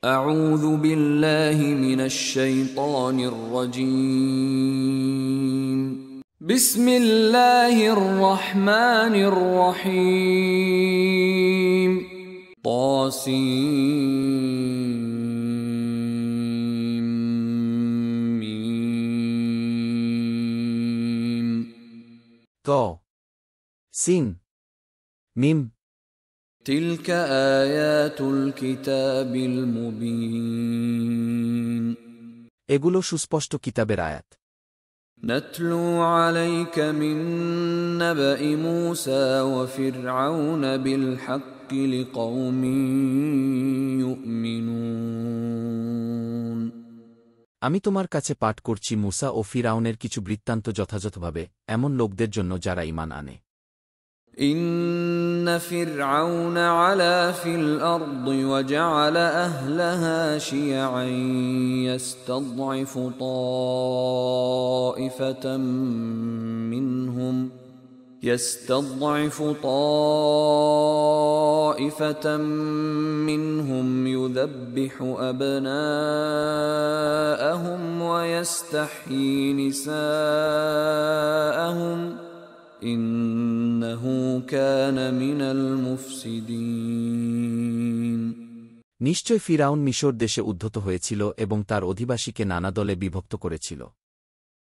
أعوذ بالله من الشيطان الرجيم بسم الله الرحمن الرحيم طاسيم ত সিন মিম تلك آيات الكتاب المبين এগুলো সুস্পষ্ট কিতাবের আয়াত। نتلو عليك من نبأ موسى وفرعون بالحق لقوم يؤمنون আমি তোমার কাছে পাঠ করছি মুসা ও ফিরআউনের কিছু বৃত্তান্ত যথাযথভাবে এমন লোকদের জন্য যারা ঈমান আনে। إن فرعون علا في الأرض وجعل أهلها شيعا يستضعف طائفة منهم يذبح أبناءهم ويستحيي نساءهم إنه كان من المفسدين নিশ্চয় ফিরআউন মিশর দেশে উদ্ধত হয়েছিল এবং তার অধিবাসীকে নানা দলে বিভক্ত করেছিল।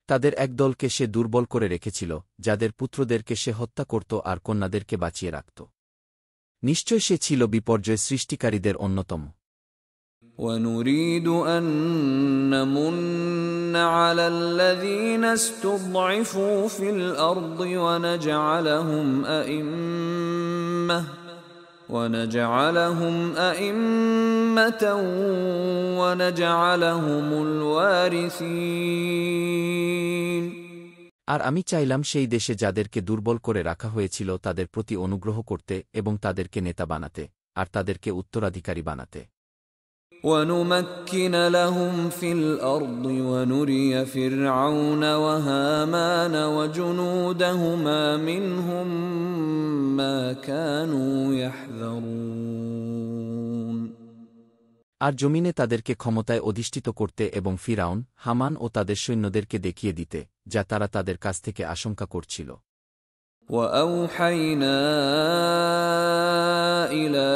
তাদের এক দলকে সে দুর্বল করে রেখেছিল, যাদের পুত্রদেরকে সে হত্যা করত আর কন্যাদেরকে বাঁচিয়ে রাখত। নিশ্চয় সে ছিল বিপর্যয় সৃষ্টিকারীদের অন্যতম। ونريد أن نمن على الذين استضعفوا في الأرض ونجعلهم أئمة ونجعلهم الوارثين আর আমি চাইলাম সেই দেশে যাদেরকে দুর্বল করে রাখা হয়েছিল তাদের প্রতি অনুগ্রহ করতে এবং তাদেরকে নেতা বানাতে আর তাদেরকে উত্তরাধিকারী বানাতে। ونمكن لهم في الأرض ونري فرعون وهامان وجنودهما منهم ما كانوا يحذرون আর জমিনে তাদেরকে ক্ষমতায় অধিষ্ঠিত করতে এবং ফিরআউন, হামান ও তাদের সৈন্যদেরকে দেখিয়ে দিতে যা তারা তাদের কাছ থেকে আশঙ্কা করছিল। وأوحينا إلى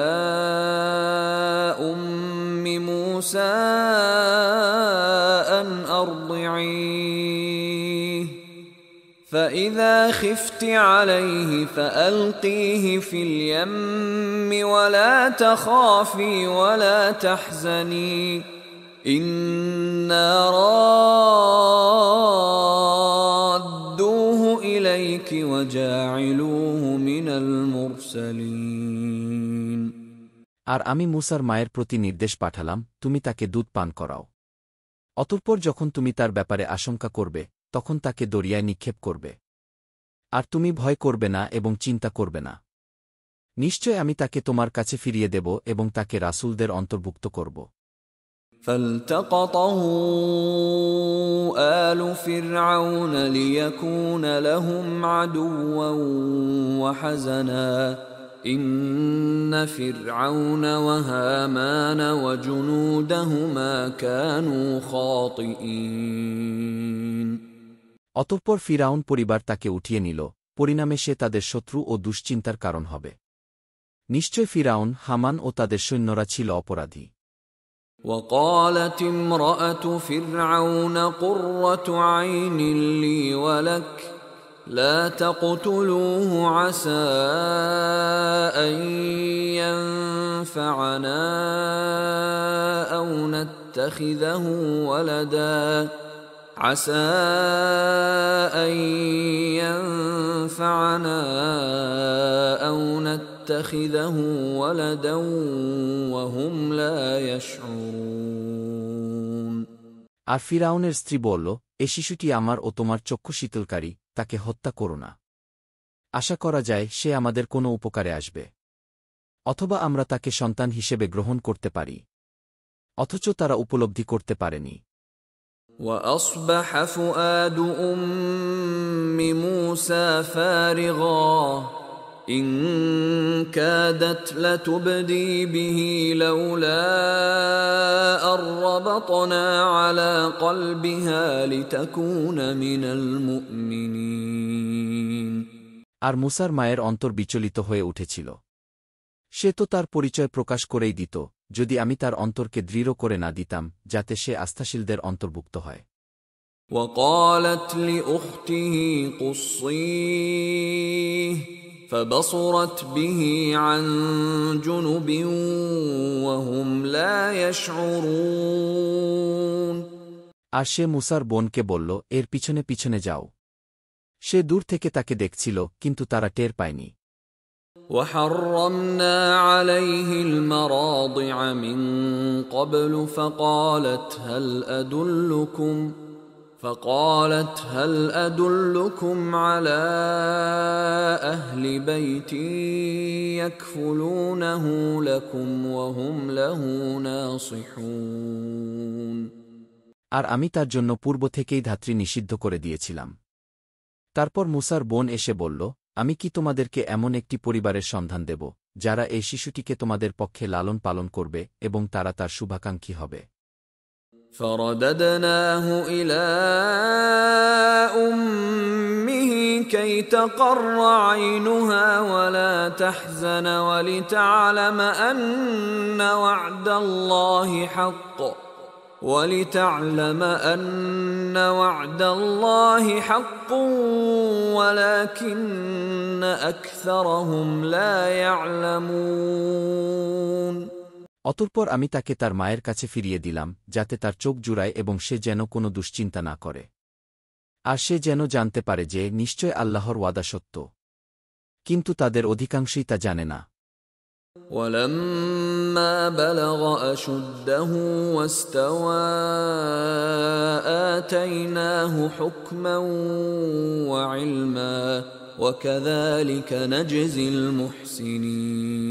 موسى أن أرضعيه فإذا خفت عليه فألقيه في اليم ولا تخافي ولا تحزني إنا رادوه إليك وجاعلوه من المرسلين আর আমি মুসার মায়ের প্রতি নির্দেশ পাঠালাম, তুমি তাকে দুধ পান করাও। অতঃপর যখন তুমি তার ব্যাপারে আশঙ্কা করবে তখন তাকে দরিয়ায় নিক্ষেপ করবে। আর তুমি ভয় করবে না এবং চিন্তা করবে না। নিশ্চয় আমি তাকে তোমার কাছে ফিরিয়ে দেব এবং তাকে রাসূলদের অন্তর্ভুক্ত করব। فالتقطه آل فرعون ليكون لهم عدوا وحزنا إن فرعون وهامان وجنودهما كانوا خاطئين অতঃপর ফিরআউন পরিবার তাকে উঠিয়ে নিল, পরিণামে সে তাদের শত্রু ও দুশ্চিন্তার কারণ হবে। নিশ্চয় ফিরআউন, হামান ও তাদের সৈন্যরা ছিল অপরাধী। وقالت امرأة فرعون قرة عين لي ولك لا تقتلوه عسى أن ينفعنا أو نتخذه ولدا وهم لا يشعرون আর ফিরআউনের স্ত্রী বলল, এ শিশুটি আমার ও তোমার চক্ষু শীতলকারী, তাকে হত্যা করো না। আশা করা যায় সে আমাদের কোনো উপকারে আসবে, অথবা আমরা তাকে সন্তান হিসেবে গ্রহণ করতে পারি। অথচ তারা উপলব্ধি করতে পারেনি। وأصبح فؤاد أم موسى فارغا إن كادت لتبدي به لولا ربطنا على قلبها لتكون من المؤمنين আর মুসার মায়ের অন্তর বিচলিত হয়ে উঠেছিল। সে তো তার পরিচয় প্রকাশ করেই দিত, যদি আমি তার অন্তরকে দৃঢ় করে না দিতাম, যাতে সে আস্থাশীলদের অন্তর্ভুক্ত হয়। وقالت لأخته قصيه فبصرت به عن جنب وهم لا يشعرون আর সে মুসার বোনকে বলল, এর পিছনে পিছনে যাও। সে দূর থেকে তাকে দেখছিল, কিন্তু তারা টের পায়নি। وحرمنا عليه المراضع من قبل فقالت هل أدلكم على أهل بيت يكفلونه لكم وهم له ناصحون আর আমি তার জন্য পূর্ব থেকেই ধাত্রী নিষিদ্ধ করে দিয়েছিলাম। তারপর মুসার বোন এসে বলল, আমি কি তোমাদেরকে এমন একটি পরিবারের সন্ধান দেব, যারা এই শিশুটিকে তোমাদের পক্ষে লালন পালন করবে এবং তারা তার শুভাকাঙ্ক্ষী হবে। فرددناه إلى أمه كي تقر عينها ولا تحزن ولتعلم أن وعد الله حق ولكن أكثرهم لا يعلمون অতঃপর আমি তাকে তার মায়ের কাছে ফিরিয়ে দিলাম, যাতে তার চোখ জুড়ায় এবং সে যেন কোনো দুশ্চিন্তা না করে। আর সে যেন জানতে পারে যে নিশ্চয় আল্লাহর ওয়াদা সত্য, কিন্তু তাদের অধিকাংশই তা জানে না। وَلَمَّا بَلَغَ أَشُدَّهُ وَاسْتَوَى آتَيْنَاهُ حُكْمًا وَعِلْمًا وَكَذَلِكَ نَجْزِي الْمُحْسِنِينَ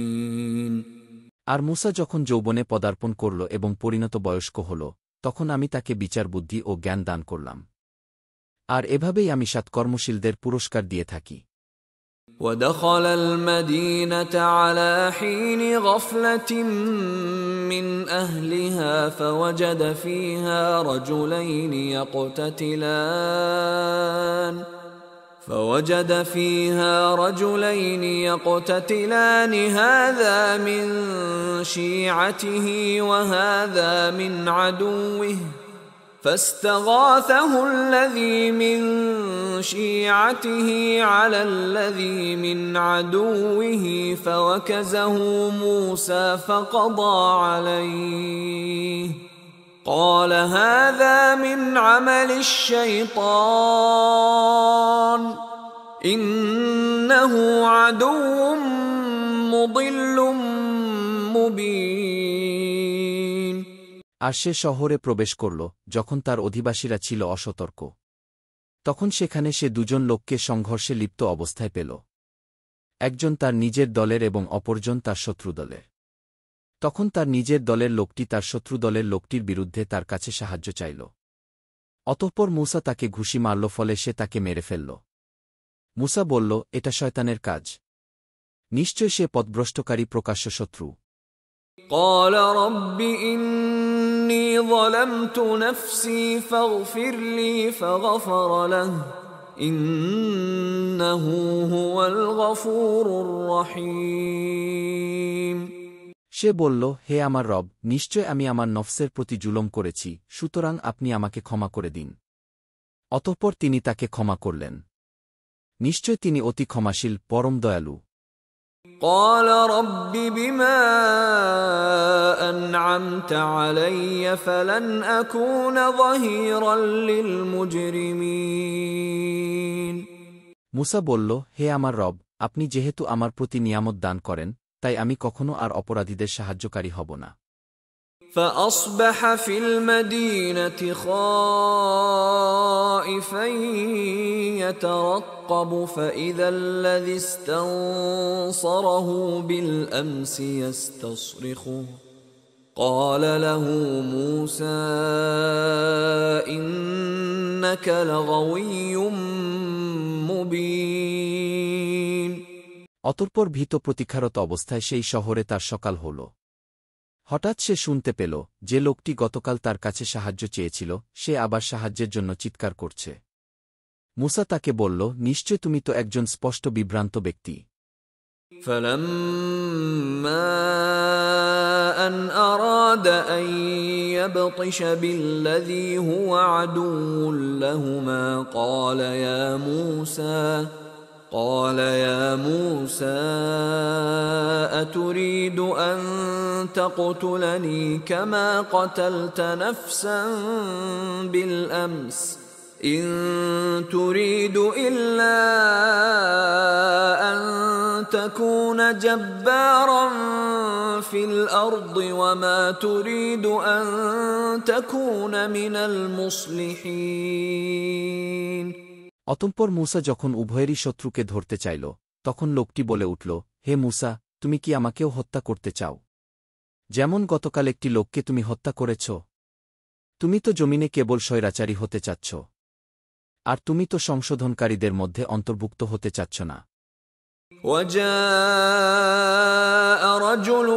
আর মুসা যখন যৌবনে পদার্পণ করল এবং পরিণত বয়স্ক হল, তখন আমি তাকে বিচার বুদ্ধি ও জ্ঞান দান করলাম। আর এভাবেই আমি সৎকর্মশীলদের পুরস্কার দিয়ে থাকি। ودخل المدينة على حين غفلة من أهلها فوجد فيها رجلين يقتتلان هذا من شيعته وهذا من عدوه فاستغاثه الذي من شيعته على الذي من عدوه فوكزه موسى فقضى عليه قال هذا من عمل الشيطان إنه عدو مضل مبين আর সে শহরে প্রবেশ করল, যখন তার অধিবাসীরা ছিল অসতর্ক। তখন সেখানে সে দুজন লোককে সংঘর্ষে লিপ্ত অবস্থায় পেল, একজন তার নিজের দলের এবং অপরজন তার শত্রু দলের। তখন তার নিজের দলের লোকটি তার শত্রু দলের লোকটির বিরুদ্ধে তার কাছে সাহায্য চাইল। অতঃপর মুসা তাকে ঘুষি মারল, ফলে সে তাকে মেরে ফেলল। মুসা বলল, এটা শয়তানের কাজ, নিশ্চয় সে পথভ্রষ্টকারী প্রকাশ্য শত্রু। قال رب إني ظلمت نفسي فاغفر لي فغفر له إنه هو الغفور الرحيم সে বলল, হে আমার রব, নিশ্চয় আমি আমার নফসের প্রতি জুলম করেছি, সুতরাং আপনি আমাকে ক্ষমা করে দিন। অতঃপর তিনি তাকে ক্ষমা করলেন। নিশ্চয় তিনি অতি ক্ষমাশীল, পরম দয়ালু। قال رب بما أنعمت علي فلن أكون ظهيرا للمجرمين মুসা বলল, হে আমার রব, আপনি যেহেতু আমার প্রতি নিয়ামত দান করেন, তাই আমি কখনো আর অপরাধীদের সাহায্যকারী হব না। فأصبح في المدينة خائفا يترقب فإذا الذي استنصره بالأمس يستصرخه قال له موسى إنك لغوي مبين অতঃপর ভীত প্রতীক্ষারত অবস্থায় সেই শহরে তার সকাল হল। হঠাৎ সে শুনতে পেল যে লোকটি গতকাল তার কাছে সাহায্য চেয়েছিল সে আবার সাহায্যের জন্য চিৎকার করছে। মূসা তাকে বলল, নিশ্চয় তুমি তো একজন স্পষ্ট বিভ্রান্ত ব্যক্তি। فلما أن أراد أن يبطش بالذي هو عدو لهما قال يا موسى أتريد أن تقتلني كما قتلت نفسا بالأمس إن تريد إلا أن تكون جبارا في الأرض وما تريد أن تكون من المصلحين। অতঃপর মূসা যখন উভয়েরই শত্রুকে ধরতে চাইল তখন লোকটি বলে উঠল, হে মূসা, তুমি কি আমাকেও হত্যা করতে চাও, যেমন গতকাল একটি লোককে তুমি হত্যা করেছ? তুমি তো জমিনে কেবল স্বৈরাচারী হতে চাচ্ছ, আর তুমি তো সংশোধনকারীদের মধ্যে অন্তর্ভুক্ত হতে চাচ্ছ না। وجاء رجل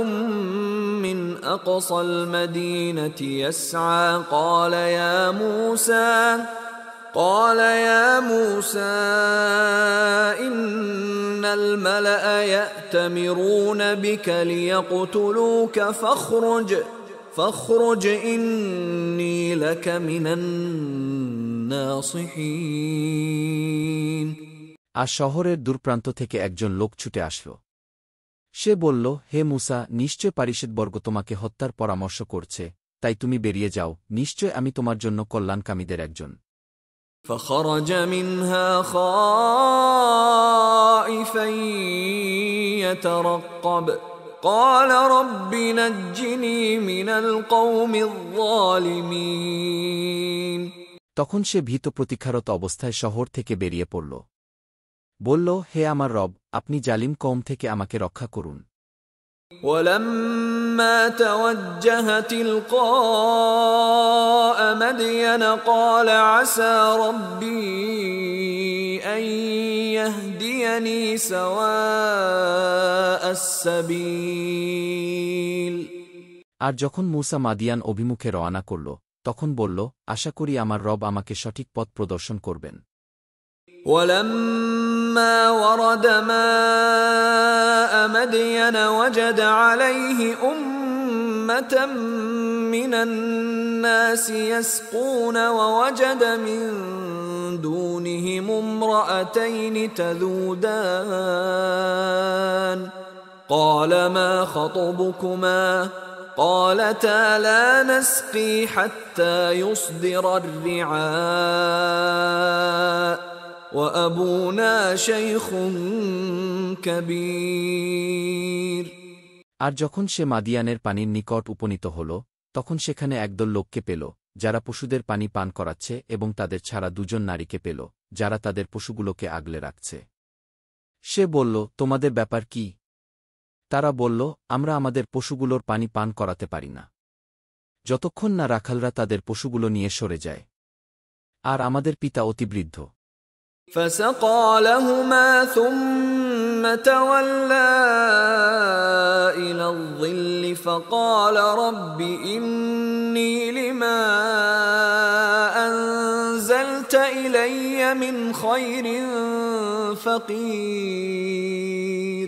من أقصى المدينة يسعى قال يا موسى إن الملأ يأتمرون بك ليقتلوك فاخرج إني لك من الناصحين। আর শহরের দূরপ্রান্ত থেকে একজন লোক ছুটে আসল। সে বলল, হে মূসা, নিশ্চয় পারিষদবর্গ তোমাকে হত্যার পরামর্শ করছে, তাই তুমি বেরিয়ে যাও, নিশ্চয় আমি তোমার জন্য কল্যাণকামীদের একজন। فخرج منها خائفا يترقب قال رب نجني من القوم الظالمين। তখন সে ভীত প্রতীক্ষারত অবস্থায় শহর থেকে বেরিয়ে পড়ল। বলল, হে আমার রব, আপনি জালিম কওম থেকে আমাকে রক্ষা করুন। ولما توجه تلقاء مدين قال عسى ربي أن يهديني سواء السبيل। আর যখন মূসা মাদিয়ান অভিমুখে রওনা করল তখন বলল, আশা করি আমার রব আমাকে সঠিক পথ প্রদর্শন করবেন। ولما ورد ماء مدين وجد عليه أمة من الناس يسقون ووجد من دونهم امرأتين تذودان قال ما خطبكما قالتا لا نسقي حتى يصدر الرعاء وأبونا شيخ كبير। আর যখন সে মাদিয়ানের পানির নিকট উপনীত হল তখন সেখানে একদল লোককে পেল যারা পশুদের পানি পান করাচ্ছে এবং তাদের ছাড়া দুজন নারীকে পেল যারা তাদের পশুগুলোকে আগলে রাখছে। সে বলল, তোমাদের ব্যাপার কি? তারা বলল, আমরা আমাদের পশুগুলোর পানি পান করাতে পারি না যতক্ষণ না রাখালরা তাদের পশুগুলো নিয়ে সরে যায়, আর আমাদের পিতা অতিবৃদ্ধ। فسقى لهما ثم تولى إلى الظل فقال رب إني لما أنزلت إلي من خير فقير।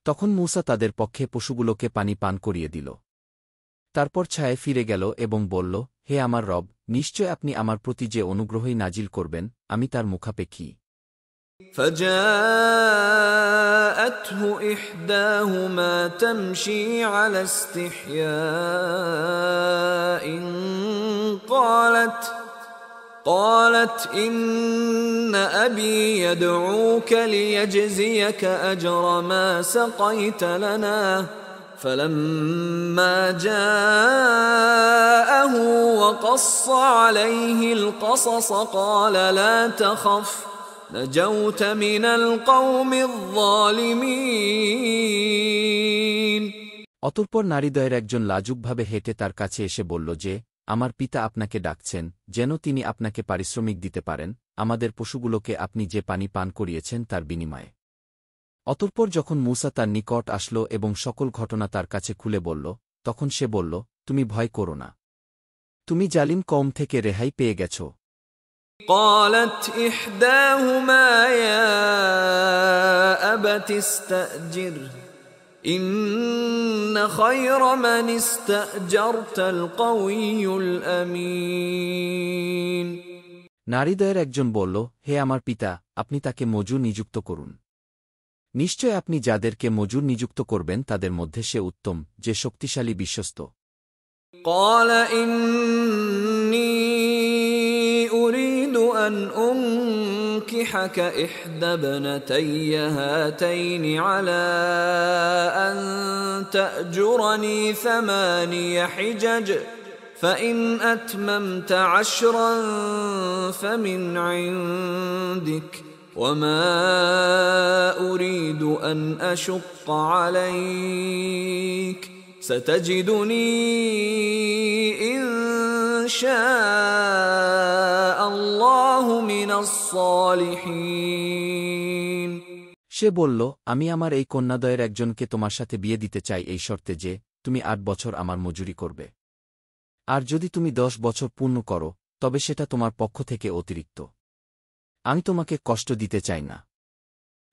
তখন মূসা তাদের পক্ষে পশুগুলোকে পানি পান করিয়ে দিল। তারপর ছায়ে ফিরে গেল এবং বলল, হে আমার রব, নিশ্চয় আপনি আমার প্রতি যে অনুগ্রহই নাজিল করবেন আমি তার মুখাপেক্ষী। فجاءته إحداهما تمشي على استحياء قالت إن أبي يدعوك ليجزيك أجر ما سقيت لنا فلما جاءه وقص عليه القصص قال لا تخف نجوت من القوم الظالمين। অতঃপর নারীদ্বয়ের একজন লাজুকভাবে হেঁটে তার কাছে এসে বলল যে, আমার পিতা আপনাকে ডাকছেন যেন তিনি আপনাকে পারিশ্রমিক দিতে পারেন আমাদের পশুগুলোকে আপনি যে পানি পান করিয়েছেন তার বিনিময়ে। অতঃপর যখন মূসা তার নিকট আসল এবং সকল ঘটনা তার কাছে খুলে বলল তখন সে বলল, তুমি ভয় করো না। তুমি জালিম কওম থেকে রেহাই পেয়ে গেছ। قالت إحداهما يا أبت استأجره إن خير من استأجرت القوي الأمين। নারীদ্বয়ের একজন বলল, হে আমার পিতা, আপনি তাকে মজুর নিযুক্ত করুন। নিশ্চয় আপনি যাদেরকে মজুর নিযুক্ত করবেন তাদের মধ্যে সে উত্তম, যে শক্তিশালী বিশ্বস্ত। قال إني أريد أن أنكحك إحدى ابنتي هاتين على أن تأجرني 8 حجج فإن أتممت 10 فمن عندك وما أريد أن أشق عليك ستجدني إن شاء الله من الصالحين। সে বলল, আমি আমার এই কন্যাদ্বয়ের একজনকে তোমার সাথে বিয়ে দিতে চাই এই শর্তে যে তুমি 8 বছর আমার মজুরি করবে, আর যদি তুমি 10 বছর পূর্ণ করো তবে সেটা তোমার পক্ষ থেকে অতিরিক্ত। আমি তোমাকে কষ্ট দিতে চাই না।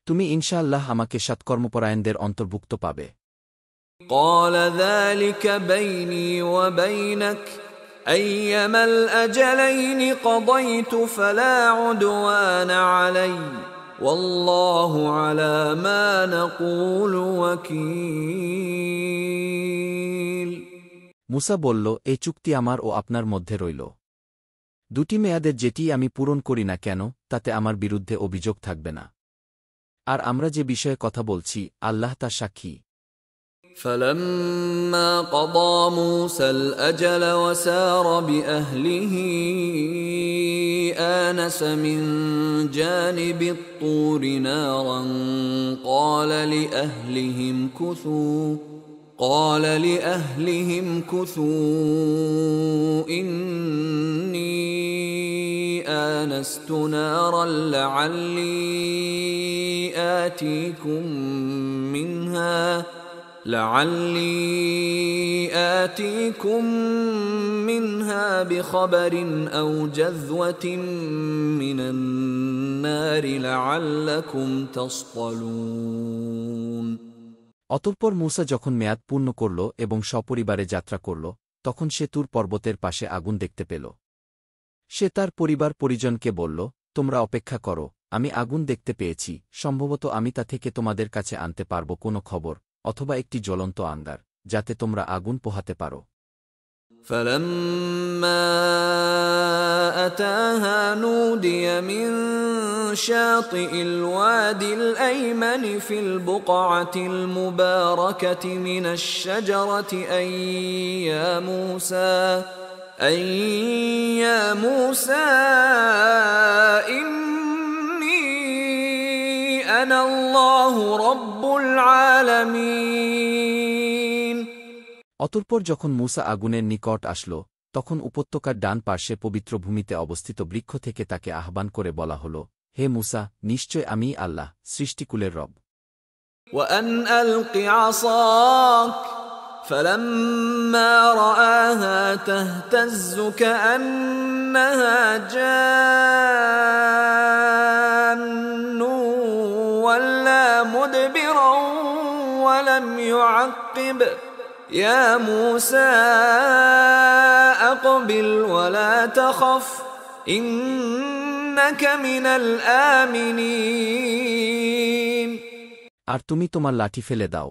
তুমি ইনশাআল্লাহ আমাকে সৎকর্মপরায়ণদের অন্তর্ভুক্ত পাবে। قال ذلك بيني وبينك أيما الأجلين قضيت فلا عدوان علي والله على ما نقول وكيل। মুসা বলল, এই চুক্তি আমার ও আপনার মধ্যে রইল। 2টি মেয়াদের যেটি আমি পূরণ করি না কেন তাতে আমার বিরুদ্ধে অভিযোগ থাকবে না। আর আমরা যে বিষয়ে কথা বলছি আল্লাহ তা সাক্ষী। فلما قضى موسى الأجل وسار بأهله آنس من جانب الطور نارا قال لأهلهم كثوا إني آنست نارا لعلي آتيكم منها بخبر أو جذوة من النار لعلكم تصطلون। অতঃপর মূসা যখন মেয়াদ পূর্ণ করল এবং সপরিবারে যাত্রা করল তখন সে তুর পর্বতের পাশে আগুন দেখতে পেল। সে তার পরিবার পরিজনকে বলল, তোমরা অপেক্ষা করো, আমি আগুন দেখতে পেয়েছি, সম্ভবত আমি তা থেকে তোমাদের কাছে আনতে পারব কোনো খবর অথবা একটি জ্বলন্ত আঙ্গার যাতে তোমরা আগুন পোহাতে পারো। فلما أتاها نودي من شاطئ الوادي الأيمن في البقعة المباركة من الشجرة أن يا موسى إني أنا الله رب العالمين। অতঃপর যখন মূসা আগুনের নিকট আসল তখন উপত্যকার ডান পার্শ্বে পবিত্র ভূমিতে অবস্থিত বৃক্ষ থেকে তাকে আহ্বান করে বলা হল, হে মূসা, নিশ্চয় আমি আল্লাহ, সৃষ্টিকুলের রব। وأن ألق عصاك فلما رآها تهتز كأنها جان ولا مدبرا ولم يعقب يا موسى أقبل ولا تخف إنك من الآمنين। আর তুমি তোমার লাঠি ফেলে দাও।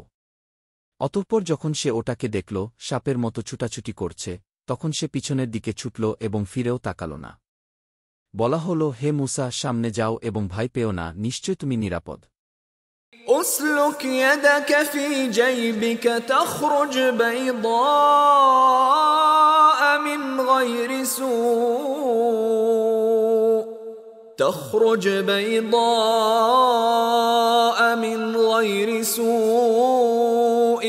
অতঃপর যখন সে ওটাকে দেখল সাপের মতো ছুটাছুটি করছে তখন সে পিছনের দিকে ছুটল এবং ফিরেও তাকাল না। বলা হল, হে মূসা, সামনে যাও এবং ভয় পেও না, নিশ্চয় তুমি নিরাপদ। أسلك يدك في جيبك تخرج بيضاء من غير سوء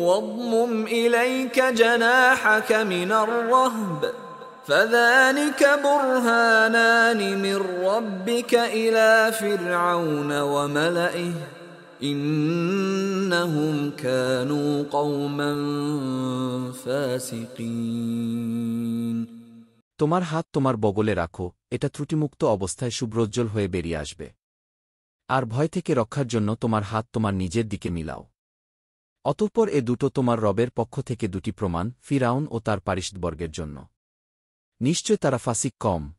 واضمم إليك جناحك من الرهب فذلك برهانان من ربك إلى فرعون وملئه إنهم كانوا قوما فاسقين। তোমার হাত তোমার বগলে রাখো, এটা ত্রুটিমুক্ত অবস্থায় শুভ্রোজ্জ্বল হয়ে বেরিয়ে আসবে। আর ভয় থেকে রক্ষার জন্য তোমার হাত তোমার নিজের দিকে মিলাও। অতঃপর এ দুটো তোমার রবের পক্ষ থেকে দুটি প্রমাণ, ফিরাউন ও তার পারিষদবর্গের জন্য। নিশ্চয় তারা ফাসিক কম।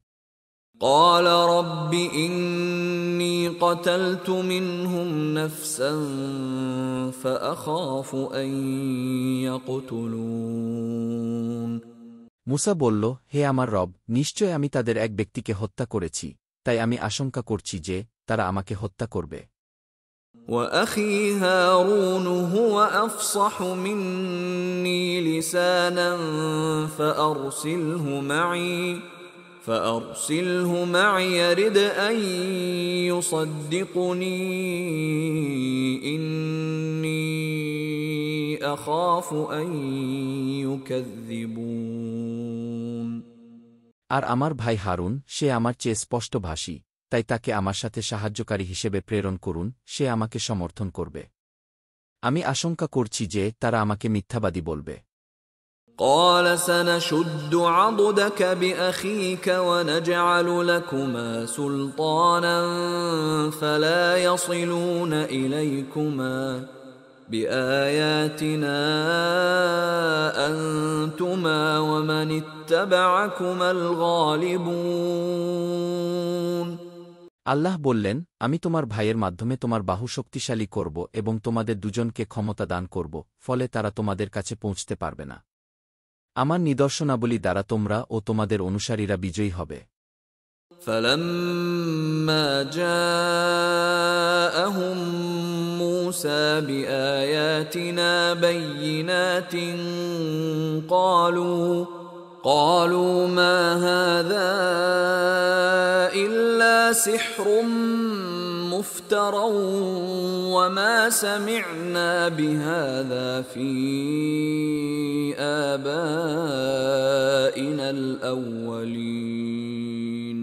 قال رب إني قتلت منهم نفسا فأخاف أن يقتلون। মুসা বলল, হে আমার রব, নিশ্চয় আমি তাদের এক ব্যক্তিকে হত্যা করেছি, তাই আমি আশঙ্কা করছি যে তারা আমাকে হত্যা করবে। وأخي هارون هو أفصح مني لسانا فأرسله معي يرد أن يصدقني إني أخاف أن يكذبون। আর আমার ভাই হারুন, সে আমার চেয়ে স্পষ্টভাষী, তাই তাকে আমার সাথে সাহায্যকারী হিসেবে প্রেরণ করুন, সে আমাকে সমর্থন করবে। আমি আশঙ্কা করছি যে তারা আমাকে মিথ্যাবাদী বলবে। قال سنشد عضدك بأخيك ونجعل لكما سلطانا فلا يصلون إليكما بآياتنا أنتما ومن اتبعكما الغالبون। আল্লাহ বললেন, আমি তোমার ভাইয়ের মাধ্যমে তোমার বাহু শক্তিশালী করব এবং তোমাদের দুজনকে ক্ষমতা দান করব, ফলে তারা তোমাদের কাছে পৌঁছতে পারবে না। আমার নিদর্শনাবলী দ্বারা তোমরা ও তোমাদের অনুসারীরা বিজয়ী হবে। فلما جاءهم موسى بآياتنا بينات قالوا ما هذا إلا سحر مفترى وما سمعنا بهذا في آبائنا الأولين।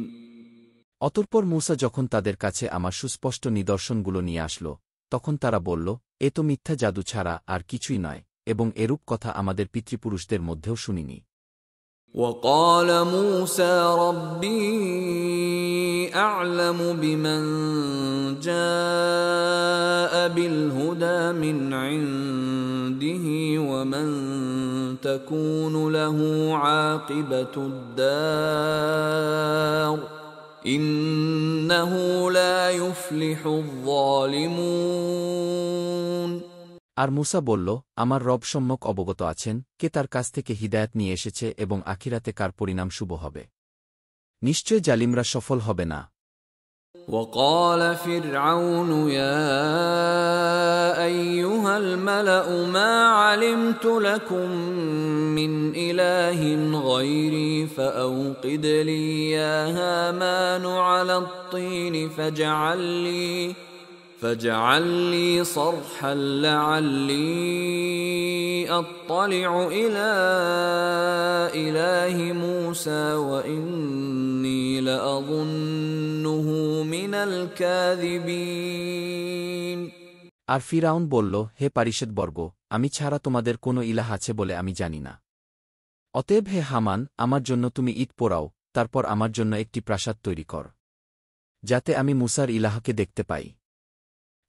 অতঃপর মূসা যখন তাদের কাছে আমার সুস্পষ্ট নিদর্শনগুলো নিয়ে আসল, তখন তারা বলল, এ তো মিথ্যা জাদু ছাড়া আর কিছুই নয়, এবং এরূপ কথা আমাদের পিতৃপুরুষদের মধ্যেও শুনিনি। وقال موسى ربي أعلم بمن جاء بالهدى من عنده ومن تكون له عاقبة الدار إنه لا يفلح الظالمون। আর মূসা বলল, আমার রব সম্যক অবগত আছেন কে তার কাছ থেকে হিদায়াত নিয়ে এসেছে এবং আখিরাতে কার পরিণাম শুভ হবে। নিশ্চয় জালিমরা সফল হবে না। وقال فرعون يا أيها الملأ ما علمت لكم من إله غيري فأوقد لي يا هامان على الطين فاجعل لي صرحا لعلي أطلع إلى إله موسى وإني لأظنه من الكاذبين। আর ফিরাউন বলল, হে পারিষদবর্গ, আমি ছাড়া তোমাদের কোনো ইলাহ আছে বলে আমি জানি না। অতএব হে হামান, আমার জন্য তুমি ইট পোড়াও, তারপর আমার জন্য একটি প্রাসাদ তৈরি কর, যাতে আমি মূসার ইলাহকে দেখতে পাই।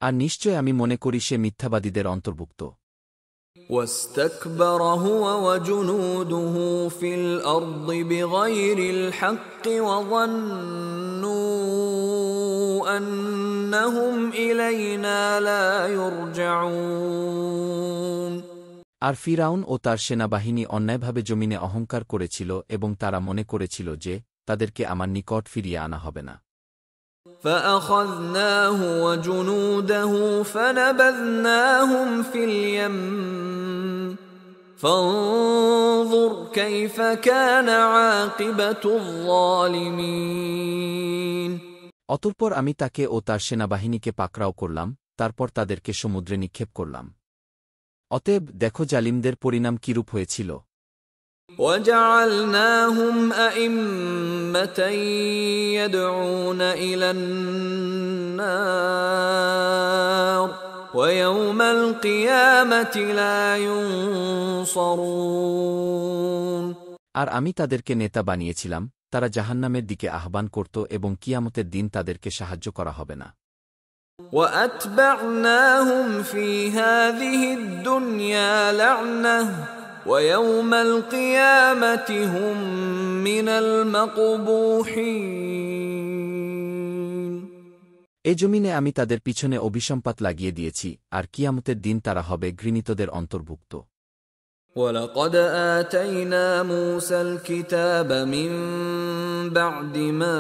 আর নিশ্চয় আমি মনে করি সে মিথ্যাবাদীদের অন্তর্ভুক্ত। واستكبر هو وجنوده في الأرض بغير الحق وظنوا أنهم إلينا لا يرجعون। আর ফিরাউন ও তার সেনাবাহিনী অন্যায়ভাবে জমিনে অহংকার করেছিল এবং তারা মনে করেছিল যে তাদেরকে আমার নিকট ফিরিয়ে আনা হবে না। فأخذناه وجنوده فنبذناهم في اليم فانظر كيف كان عاقبة الظالمين। অতঃপর আমি তাকে ও তার সেনাবাহিনীকে পাকড়াও করলাম, তারপর তাদেরকে সমুদ্রে নিক্ষেপ করলাম। অতএব দেখো জালিমদের পরিণাম কিরূপ হয়েছিল। وجعلناهم أئمة يدعون إلى النار ويوم القيامة لا ينصرون আর আমি তাদেরকে নেতা বানিয়েছিলাম, তারা জাহান্নামের দিকে আহ্বান করত এবং কিয়ামতের দিন তাদেরকে সাহায্য করা হবে না। وأتبعناهم في هذه الدنيا لعنة ويوم القيامة هم من المقبوحين এ জমিনে আমি তাদের পিছনে অভিসম্পাত লাগিয়ে দিয়েছি, আর কিয়ামতের দিন তারা হবে ঘৃণিতদের অন্তর্ভুক্ত। ولقد آتينا موسى الكتاب من بعد ما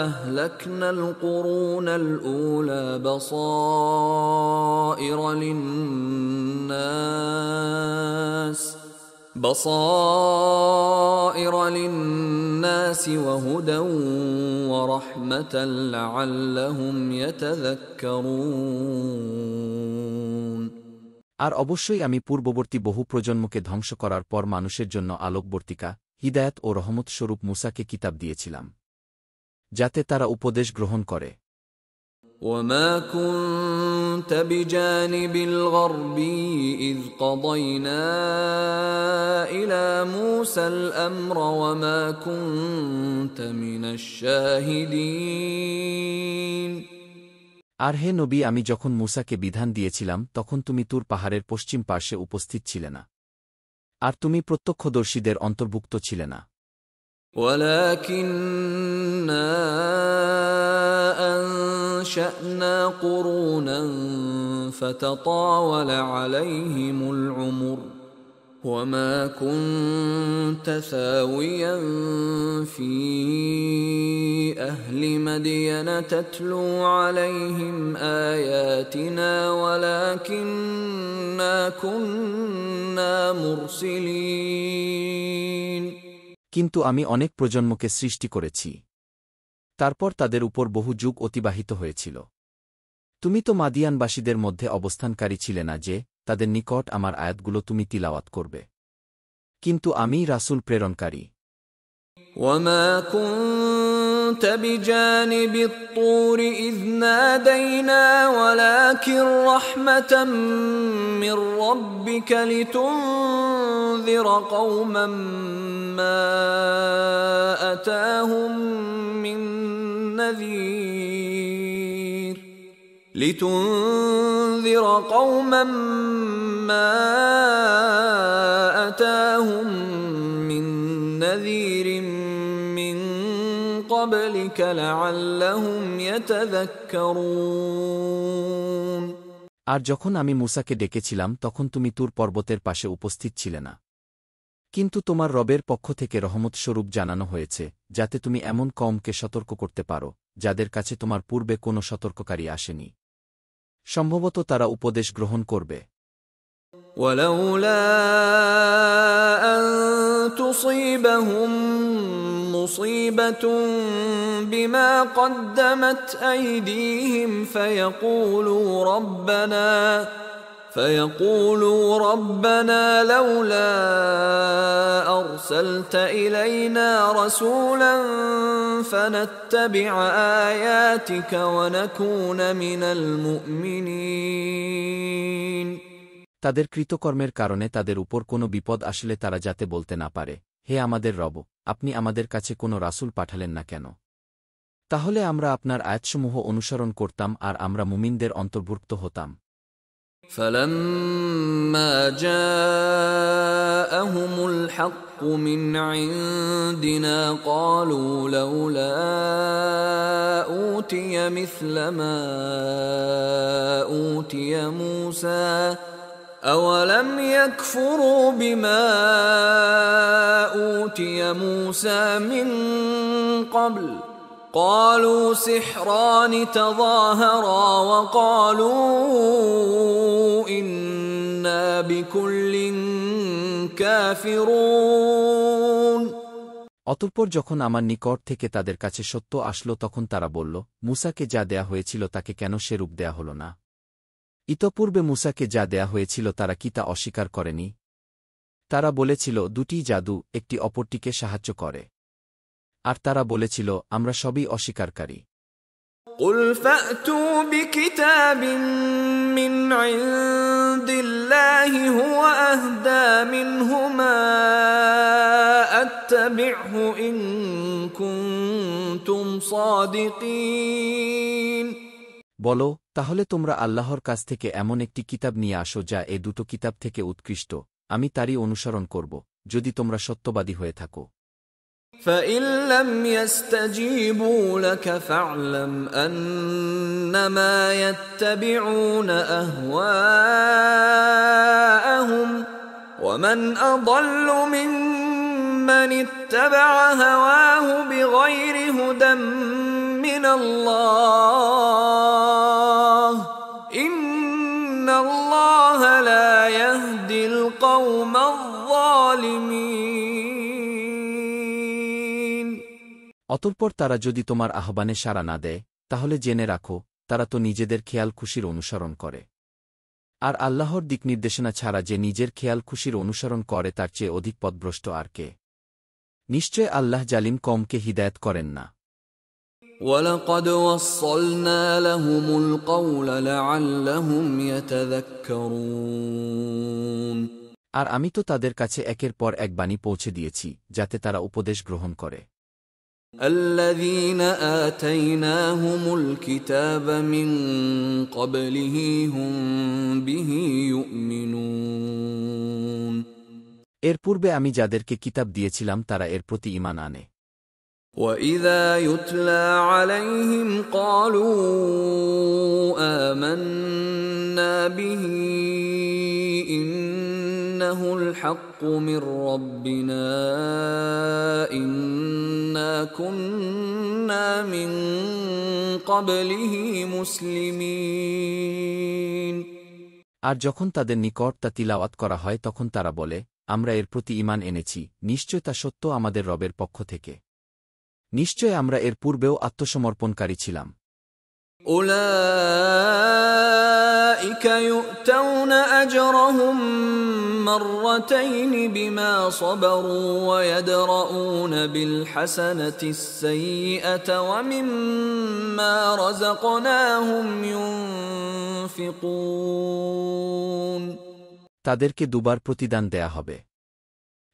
أهلكنا القرون الأولى بصائر للناس وهدى ورحمة لعلهم يتذكرون আর অবশ্যই আমি পূর্ববর্তী বহু প্রজন্মকে ধ্বংস করার পর মানুষের জন্য আলোকবর্তিকা, হিদায়াত ও রহমত স্বরূপ মূসাকে কিতাব দিয়েছিলাম, যাতে তারা উপদেশ গ্রহণ করে। وما كنت بجانب الغربي إذ قضينا إلى موسى الأمر وما كنت من الشاهدين আর হে নবী, আমি যখন মূসাকে বিধান দিয়েছিলাম তখন তুমি তুর পাহাড়ের পশ্চিম পার্শ্বে উপস্থিত ছিলে না, আর তুমি প্রত্যক্ষদর্শীদের অন্তর্ভুক্ত ছিলে না। ولكننا أنشأنا قرونا فتطاول عليهم العمر وما كنت ثاويا في أهل مدين تتلو عليهم آياتنا ولكننا كنا مرسلين কিন্তু আমি অনেক প্রজন্মকে সৃষ্টি করেছি, তারপর তাদের উপর বহু যুগ অতিবাহিত হয়েছিল। তুমি তো মাদিয়ানবাসীদের মধ্যে অবস্থানকারী ছিলে না যে তাদের নিকট আমার আয়াতগুলো তুমি তিলাওয়াত করবে, কিন্তু আমি রাসূল প্রেরণকারী। وما كنت بجانب الطور إذ نادينا ولكن رحمة من ربك لتنذر قوما ما أتاهم من نذير لتنذر قوما ما أتاهم من نذير من قبلك لعلهم يتذكرون আর যখন আমি মূসাকে ডেকেছিলাম তখন তুমি তুর পর্বতের পাশে উপস্থিত ছিলে না, কিন্তু তোমার রবের পক্ষ থেকে রহমত স্বরূপ জানানো হয়েছে যাতে তুমি এমন কওমকে সতর্ক করতে পারো যাদের কাছে তোমার পূর্বে কোনো সতর্ককারী আসেনি, সম্ভবত তারা উপদেশ গ্রহণ করবে। ولولا أن تصيبهم مصيبة بما قدمت أيديهم فيقولوا ربنا لولا أرسلت إلينا رسولا فنتبع آياتك ونكون من المؤمنين তাদের কৃতকর্মের কারণে তাদের উপর কোনো বিপদ আসলে তারা যাতে বলতে না পারে, হে আমাদের রব, আপনি আমাদের কাছে কোনো রাসূল পাঠালেন না কেন? তাহলে আমরা আপনার আয়াতসমূহ অনুসরণ করতাম আর আমরা মুমিনদের অন্তর্ভুক্ত হতাম। فلما جاءهم الحق من عندنا قالوا لولا أوتي مثل ما أوتي موسى أولم يكفروا بما أوتي موسى من قبل قالوا سحران تظاهرا وقالوا إنا بكل كافرون অতঃপর যখন আমার নিকট থেকে তাদের কাছে সত্য আসলো তখন তারা বলল, মূসাকে যা দেয়া হয়েছিল তাকে কেন সেরূপ দেয়া হল না? ইতপূর্বে মূসাকে যা দেয়া হয়েছিল তারা কি তা অস্বীকার করেনি? তারা বলেছিল, দুটি জাদু একটি অপরটিকে সাহায্য করে। আর তারা বলেছিল, আমরা সবই অস্বীকারকারী। قل فأتوا بكتاب من عند الله هو أهدى منهما أتبعه إن كنتم صادقين। বলো, তাহলে তোমরা আল্লাহর কাছ থেকে এমন একটি কিতাব নিয়ে আসো যা এ দুটো কিতাব থেকে উৎকৃষ্ট, আমি তারই অনুসরণ করব, যদি তোমরা সত্যবাদী হয়ে থাকো। فإن لم يستجيبوا لك فاعلم أنما يتبعون أهواءهم ومن أضل ممن اتبع هواه بغير هدى من الله إن الله لا يهدي القوم الظالمين। অতঃপর তারা যদি তোমার আহ্বানে সাড়া না দেয়, তাহলে জেনে রাখো, তারা তো নিজেদের খেয়াল খুশির অনুসরণ করে। আর আল্লাহর দিকনির্দেশনা ছাড়া যে নিজের খেয়াল খুশির অনুসরণ করে তার চেয়ে অধিক পথভ্রষ্ট আর কে? নিশ্চয় আল্লাহ জালিম কওমকে হিদায়াত করেন না। وَلَقَدْ وَصَّلْنَا لَهُمُ الْقَوْلَ لَعَلَّهُمْ يَتَذَكَّرُونَ। আর আমি তো তাদের কাছে একের পর এক বাণী পৌঁছে দিয়েছি, যাতে তারা উপদেশ গ্রহণ করে। الذين آتيناهم الكتاب من قبله هم به يؤمنون। এর পূর্বে আমি যাদেরকে কিতাব দিয়েছিলাম তারা এর প্রতি ঈমান আনে। وَإِذَا يُتْلَى عَلَيْهِمْ قَالُوا آمَنَّا بِهِ إِنَّهُ الْحَقُّ مِنْ رَبِّنَا إِنَّا كُنَّا مِنْ قَبْلِهِ مُسْلِمِينَ। আর যখন তাদের নিকট তা তিলাওয়াত করা হয় তখন তারা বলে, আমরা এর প্রতি ঈমান এনেছি, নিশ্চয় তা সত্য আমাদের রবের পক্ষ থেকে। নিশ্চয় আমরা এর পূর্বেও আত্মসমর্পণকারী ছিলাম। أولئك يؤتون أجرهم مرتين بما صبروا ويدرؤون بالحسنة السيئة ومما رزقناهم ينفقون। তাদেরকে দুবার প্রতিদান দেয়া হবে,